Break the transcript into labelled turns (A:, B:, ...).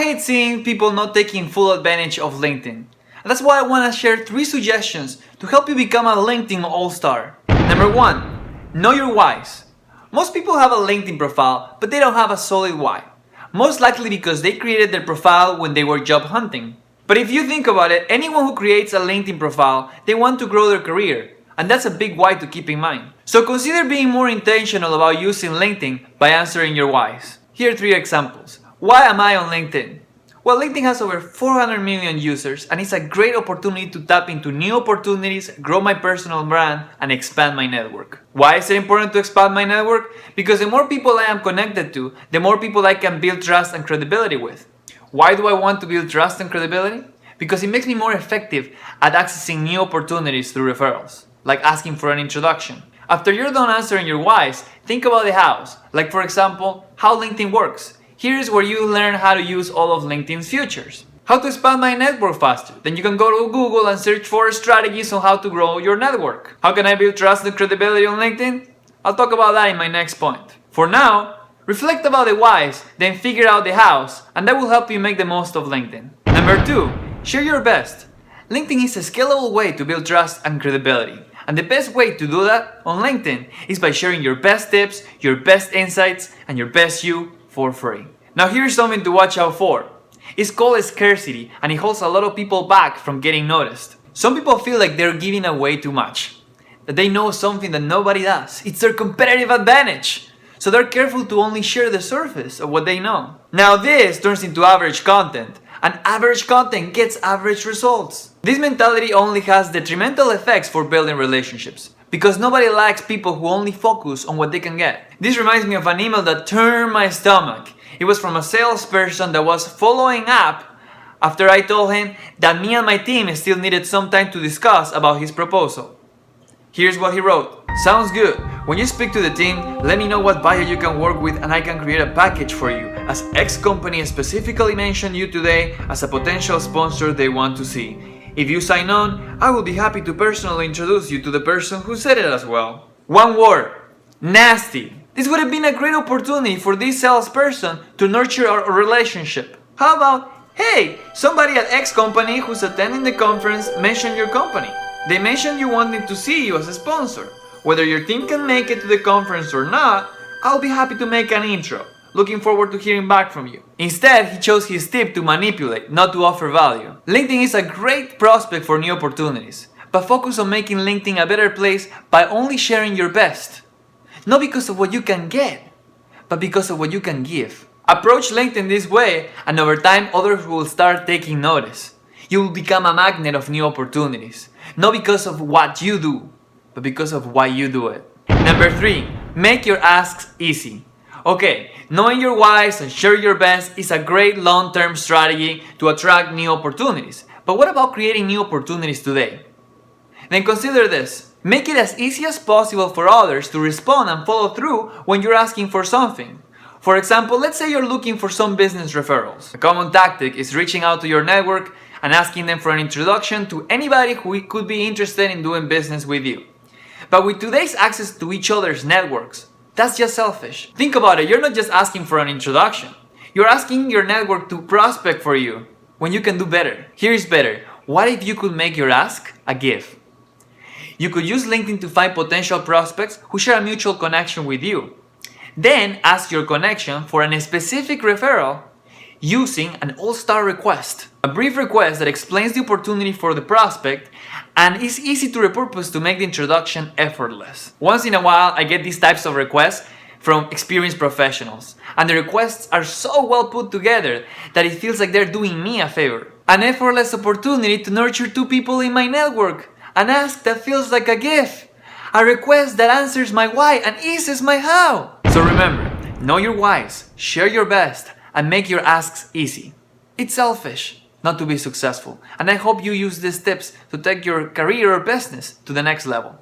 A: I hate seeing people not taking full advantage of LinkedIn. And that's why I want to share 3 suggestions to help you become a LinkedIn all-star. Number 1. Know your whys. Most people have a LinkedIn profile, but they don't have a solid why. Most likely because they created their profile when they were job hunting. But if you think about it, anyone who creates a LinkedIn profile, they want to grow their career. And that's a big why to keep in mind. So consider being more intentional about using LinkedIn by answering your whys. Here are 3 examples. Why am I on LinkedIn? Well, LinkedIn has over 400 million users and it's a great opportunity to tap into new opportunities, grow my personal brand, and expand my network. Why is it important to expand my network? Because the more people I am connected to, the more people I can build trust and credibility with. Why do I want to build trust and credibility? Because it makes me more effective at accessing new opportunities through referrals, like asking for an introduction. After you're done answering your whys, think about the hows, like for example, how LinkedIn works. Here is where you learn how to use all of LinkedIn's features. How to expand my network faster. Then you can go to Google and search for strategies on how to grow your network. How can I build trust and credibility on LinkedIn? I'll talk about that in my next point. For now, reflect about the whys, then figure out the hows, and that will help you make the most of LinkedIn. Number 2, share your best. LinkedIn is a scalable way to build trust and credibility. And the best way to do that on LinkedIn is by sharing your best tips, your best insights, and your best you for free. Now here's something to watch out for. It's called scarcity and it holds a lot of people back from getting noticed. Some people feel like they're giving away too much, that they know something that nobody does. It's their competitive advantage. So they're careful to only share the surface of what they know. Now this turns into average content, and average content gets average results. This mentality only has detrimental effects for building relationships, because nobody likes people who only focus on what they can get. This reminds me of an email that turned my stomach. It was from a salesperson that was following up after I told him that me and my team still needed some time to discuss about his proposal. Here's what he wrote. Sounds good. When you speak to the team, let me know what buyer you can work with and I can create a package for you, as X company specifically mentioned you today as a potential sponsor they want to see. If you sign on, I will be happy to personally introduce you to the person who said it as well. One word. Nasty. This would have been a great opportunity for this salesperson to nurture our relationship. How about, hey, somebody at X company who's attending the conference mentioned your company. They mentioned you wanted to see you as a sponsor. Whether your team can make it to the conference or not, I'll be happy to make an intro. Looking forward to hearing back from you. Instead, he chose his tip to manipulate, not to offer value. LinkedIn is a great prospect for new opportunities, but focus on making LinkedIn a better place by only sharing your best. Not because of what you can get, but because of what you can give. Approach LinkedIn this way, and over time, others will start taking notice. You will become a magnet of new opportunities, not because of what you do, but because of why you do it. Number 3, make your asks easy. Okay, knowing your whys and share your best is a great long-term strategy to attract new opportunities. But what about creating new opportunities today? Then consider this. Make it as easy as possible for others to respond and follow through when you're asking for something. For example, let's say you're looking for some business referrals. A common tactic is reaching out to your network and asking them for an introduction to anybody who could be interested in doing business with you. But with today's access to each other's networks, that's just selfish. Think about it, you're not just asking for an introduction. You're asking your network to prospect for you when you can do better. Here's better. What if you could make your ask a gift? You could use LinkedIn to find potential prospects who share a mutual connection with you. Then ask your connection for a specific referral using an all-star request. A brief request that explains the opportunity for the prospect and is easy to repurpose to make the introduction effortless. Once in a while, I get these types of requests from experienced professionals, and the requests are so well put together that it feels like they're doing me a favor. An effortless opportunity to nurture 2 people in my network. An ask that feels like a gift. A request that answers my why and eases my how. So remember, know your whys, share your best, and make your asks easy. It's selfish not to be successful, and I hope you use these tips to take your career or business to the next level.